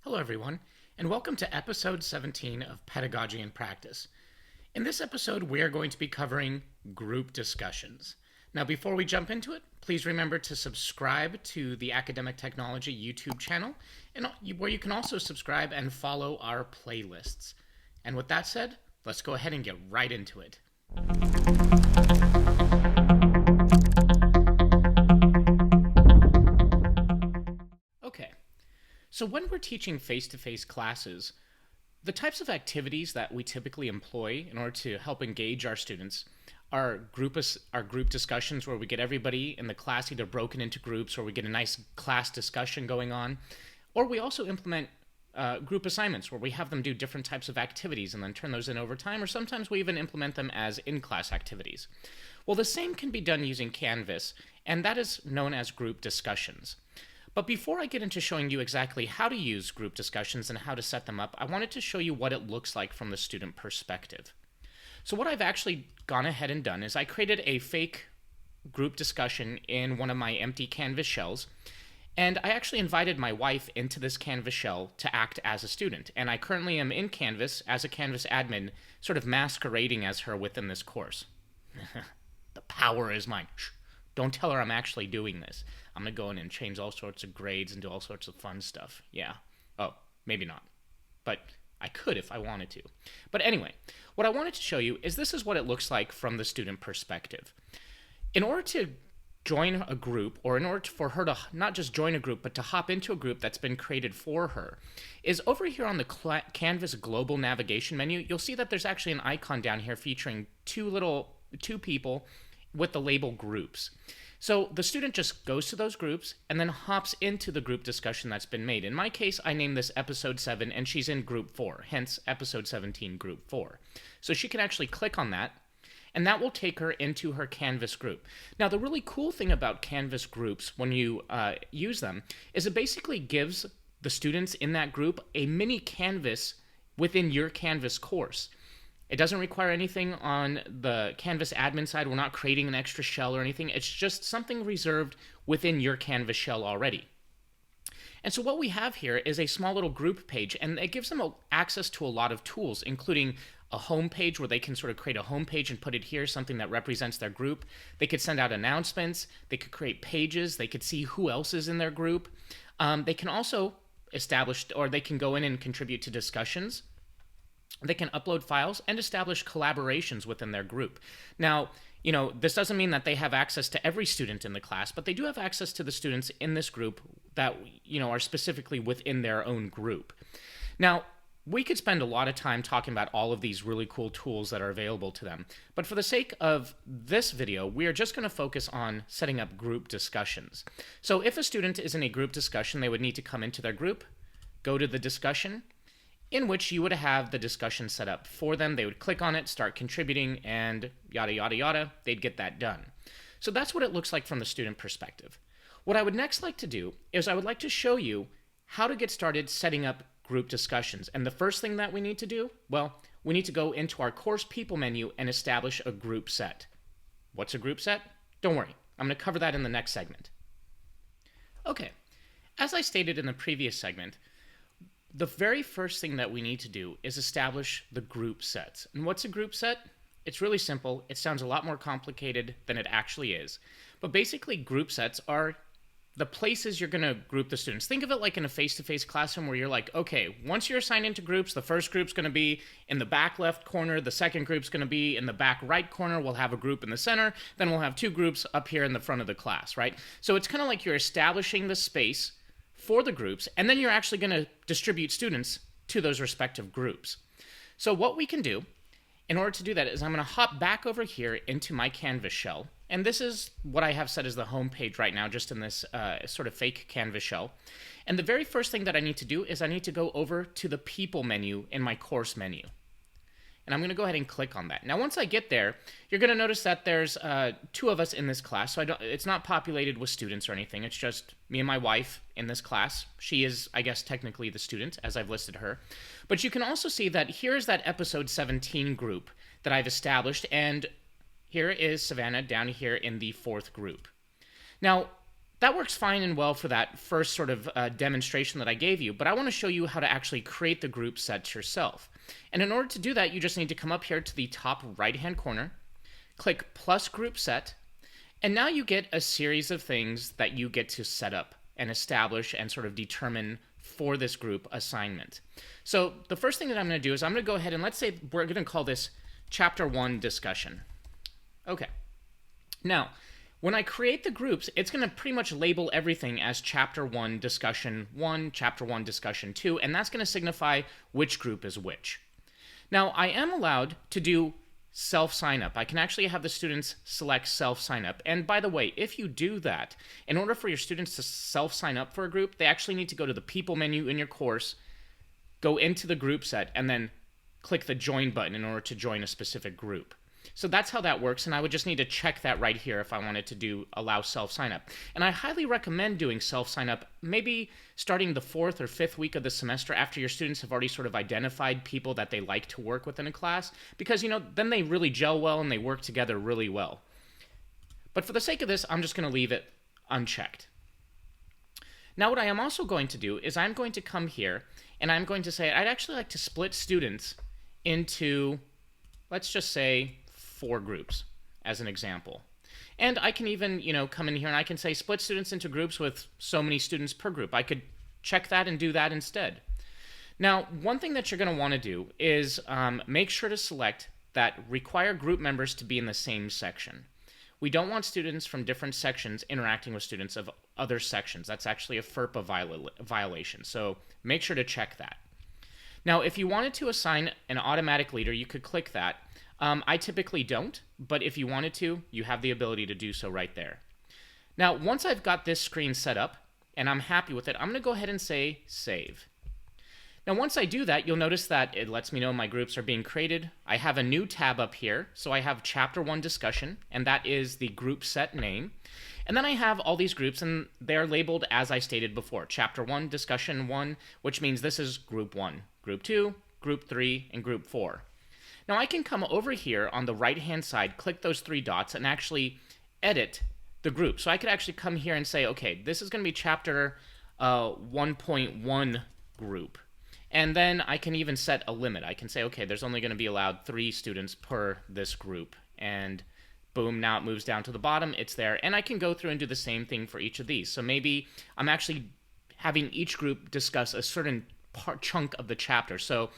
Hello, everyone, and welcome to episode 17 of Pedagogy in Practice. In this episode, we are going to be covering group discussions. Now, before we jump into it, please remember to subscribe to the Academic Technology YouTube channel, where you can also subscribe and follow our playlists. And with that said, let's go ahead and get right into it. Okay. So when we're teaching face-to-face classes, the types of activities that we typically employ in order to help engage our students are group discussions, where we get everybody in the class either broken into groups, or we get a nice class discussion going on, or we also implement group assignments where we have them do different types of activities and then turn those in over time, or sometimes we even implement them as in-class activities. Well, the same can be done using Canvas, and that is known as group discussions. But before I get into showing you exactly how to use group discussions and how to set them up, I wanted to show you what it looks like from the student perspective. So what I've actually gone ahead and done is I created a fake group discussion in one of my empty Canvas shells, and I actually invited my wife into this Canvas shell to act as a student. And I currently am in Canvas as a Canvas admin, sort of masquerading as her within this course. The power is mine. Shh. Don't tell her I'm actually doing this. I'm going to go in and change all sorts of grades and do all sorts of fun stuff. Yeah. Oh, maybe not. But I could if I wanted to. But anyway, what I wanted to show you is this is what it looks like from the student perspective. In order to join a group, or in order for her to not just join a group, but to hop into a group that's been created for her, is over here on the Canvas global navigation menu, you'll see that there's actually an icon down here featuring two people with the label groups. So the student just goes to those groups and then hops into the group discussion that's been made. In my case, I named this episode 7, and she's in group 4, hence episode 17, group 4. So she can actually click on that, and that will take her into her Canvas group. Now, the really cool thing about Canvas groups when you use them is it basically gives the students in that group a mini Canvas within your Canvas course. It doesn't require anything on the Canvas admin side. We're not creating an extra shell or anything. It's just something reserved within your Canvas shell already. And so what we have here is a small little group page, and it gives them access to a lot of tools, including a home page where they can sort of create a home page and put it here, something that represents their group. They could send out announcements. They could create pages. They could see who else is in their group. They can also they can go in and contribute to discussions. They can upload files and establish collaborations within their group. Now, this doesn't mean that they have access to every student in the class, but they do have access to the students in this group that, are specifically within their own group. Now, we could spend a lot of time talking about all of these really cool tools that are available to them. But for the sake of this video, we are just going to focus on setting up group discussions. So if a student is in a group discussion, they would need to come into their group, go to the discussion, in which you would have the discussion set up for them. They would click on it, start contributing, and yada, yada, yada. They'd get that done. So that's what it looks like from the student perspective. What I would next like to do is I would like to show you how to get started setting up group discussions. And the first thing that we need to do, well, we need to go into our course people menu and establish a group set. What's a group set? Don't worry. I'm going to cover that in the next segment. Okay. As I stated in the previous segment, the very first thing that we need to do is establish the group sets. And what's a group set? It's really simple. It sounds a lot more complicated than it actually is. But basically, group sets are the places you're going to group the students. Think of it like in a face-to-face classroom where you're like, okay, once you're assigned into groups, the first group's going to be in the back left corner, the second group's going to be in the back right corner, we'll have a group in the center, then we'll have two groups up here in the front of the class, right? So it's kind of like you're establishing the space for the groups, and then you're actually going to distribute students to those respective groups. So what we can do in order to do that is I'm going to hop back over here into my Canvas shell, and this is what I have set as the home page right now, just in this sort of fake Canvas shell. And the very first thing that I need to do is I need to go over to the people menu in my course menu. And I'm going to go ahead and click on that. Now, once I get there, you're going to notice that there's two of us in this class. So it's not populated with students or anything. It's just me and my wife in this class. She is, I guess, technically the student, as I've listed her. But you can also see that here's that episode 17 group that I've established. And here is Savannah down here in the 4th group. Now, That works fine and well for that first sort of demonstration that I gave you, but I want to show you how to actually create the group sets yourself. And in order to do that, you just need to come up here to the top right-hand corner, click plus group set, and now you get a series of things that you get to set up and establish and sort of determine for this group assignment. So the first thing that I'm going to do is I'm going to go ahead and let's say we're going to call this Chapter 1 discussion. Okay. Now, when I create the groups, it's going to pretty much label everything as Chapter 1 Discussion 1, Chapter 1 Discussion 2, and that's going to signify which group is which. Now, I am allowed to do self-sign-up. I can actually have the students select self-sign-up. And by the way, if you do that, in order for your students to self-sign up for a group, they actually need to go to the People menu in your course, go into the group set, and then click the Join button in order to join a specific group. So that's how that works, and I would just need to check that right here if I wanted to allow self-sign-up. And I highly recommend doing self-sign-up maybe starting the 4th or 5th week of the semester after your students have already sort of identified people that they like to work with in a class, because, then they really gel well and they work together really well. But for the sake of this, I'm just going to leave it unchecked. Now what I am also going to do is I'm going to come here and I'm going to say I'd actually like to split students into, let's just say, 4 groups as an example. And I can even, come in here and I can say split students into groups with so many students per group. I could check that and do that instead. Now, one thing that you're going to want to do is make sure to select that require group members to be in the same section. We don't want students from different sections interacting with students of other sections. That's actually a FERPA violation, so make sure to check that. Now, if you wanted to assign an automatic leader, you could click that. I typically don't, but if you wanted to, you have the ability to do so right there. Now, once I've got this screen set up and I'm happy with it, I'm going to go ahead and say Save. Now, once I do that, you'll notice that it lets me know my groups are being created. I have a new tab up here, so I have Chapter 1 Discussion, and that is the group set name. And then I have all these groups, and they're labeled as I stated before. Chapter 1, Discussion 1, which means this is Group 1, Group 2, Group 3, and Group 4. Now I can come over here on the right-hand side, click those 3 dots, and actually edit the group. So I could actually come here and say, okay, this is going to be Chapter 1.1 group. And then I can even set a limit. I can say, okay, there's only going to be allowed 3 students per this group. And boom, now it moves down to the bottom. It's there. And I can go through and do the same thing for each of these. So maybe I'm actually having each group discuss a certain chunk of the chapter. So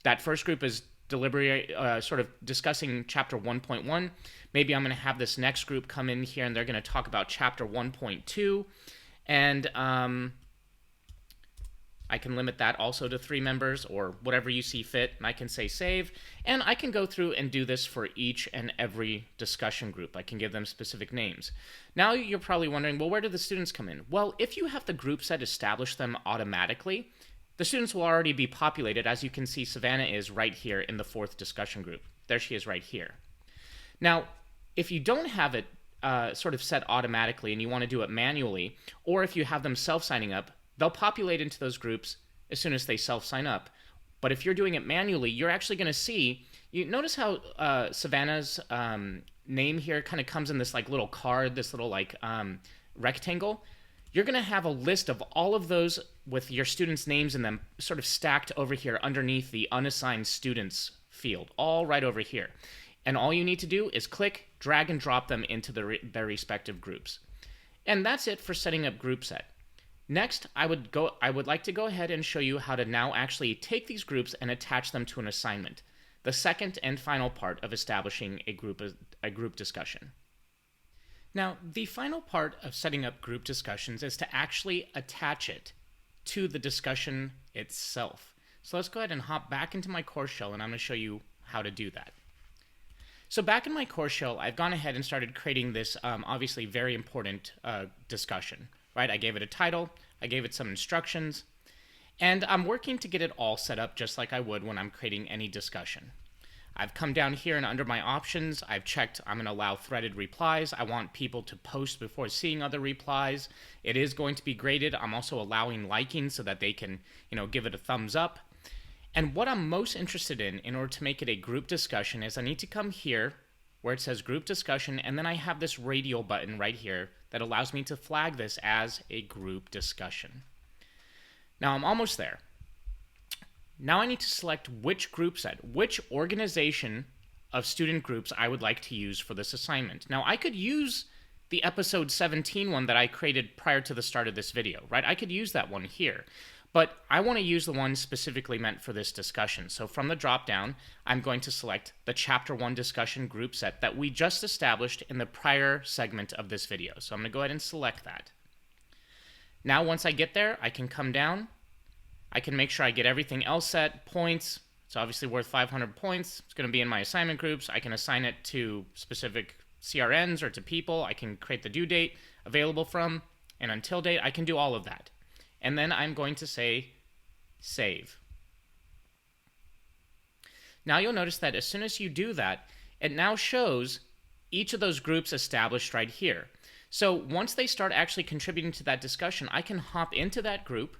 that first group is sort of discussing Chapter 1.1. Maybe I'm going to have this next group come in here and they're going to talk about Chapter 1.2. And I can limit that also to 3 members or whatever you see fit, and I can say Save, and I can go through and do this for each and every discussion group. I can give them specific names. Now you're probably wondering, well, where do the students come in? Well, if you have the group set establish them automatically, the students will already be populated. As you can see, Savannah is right here in the 4th discussion group. There she is right here. Now, if you don't have it sort of set automatically and you want to do it manually, or if you have them self-signing up, they'll populate into those groups as soon as they self-sign up. But if you're doing it manually, you're actually going to see, you notice how Savannah's name here kind of comes in this like little card, this little like rectangle. You're going to have a list of all of those with your students' names in them sort of stacked over here underneath the unassigned students field, all right over here. And all you need to do is click, drag, and drop them into their respective groups. And that's it for setting up group set. Next, I would like to go ahead and show you how to now actually take these groups and attach them to an assignment, the second and final part of establishing a group discussion. Now, the final part of setting up group discussions is to actually attach it to the discussion itself. So let's go ahead and hop back into my course shell, and I'm going to show you how to do that. So back in my course shell, I've gone ahead and started creating this obviously very important discussion. Right? I gave it a title, I gave it some instructions, and I'm working to get it all set up just like I would when I'm creating any discussion. I've come down here and under my options, I've checked I'm going to allow threaded replies. I want people to post before seeing other replies. It is going to be graded. I'm also allowing liking so that they can, give it a thumbs up. And what I'm most interested in order to make it a group discussion is I need to come here where it says group discussion, and then I have this radial button right here that allows me to flag this as a group discussion. Now I'm almost there. Now I need to select which group set, which organization of student groups I would like to use for this assignment. Now I could use the episode 17 one that I created prior to the start of this video, right? I could use that one here, but I want to use the one specifically meant for this discussion. So from the drop down, I'm going to select the chapter 1 discussion group set that we just established in the prior segment of this video. So I'm going to go ahead and select that. Now once I get there, I can come down. I can make sure I get everything else set. Points, it's obviously worth 500 points. It's going to be in my assignment groups. I can assign it to specific CRNs or to people. I can create the due date, available from, and until date. I can do all of that. And then I'm going to say save. Now you'll notice that as soon as you do that, it now shows each of those groups established right here. So once they start actually contributing to that discussion, I can hop into that group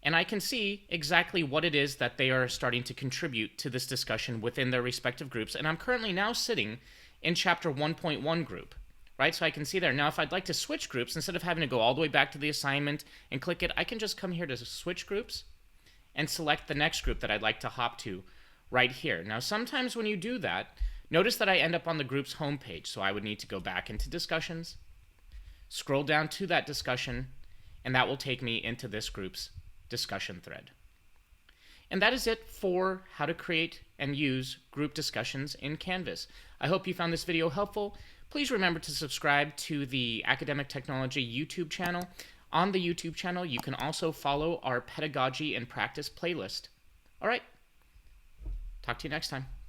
and I can see exactly what it is that they are starting to contribute to this discussion within their respective groups. And I'm currently now sitting in chapter 1.1 group, right? So I can see there. Now, if I'd like to switch groups, instead of having to go all the way back to the assignment and click it, I can just come here to switch groups and select the next group that I'd like to hop to right here. Now, sometimes when you do that, notice that I end up on the group's homepage. So I would need to go back into discussions, scroll down to that discussion, and that will take me into this group's discussion thread. And that is it for how to create and use group discussions in Canvas. I hope you found this video helpful. Please remember to subscribe to the Academic Technology YouTube channel. On the YouTube channel, you can also follow our Pedagogy and Practice playlist. All right, talk to you next time.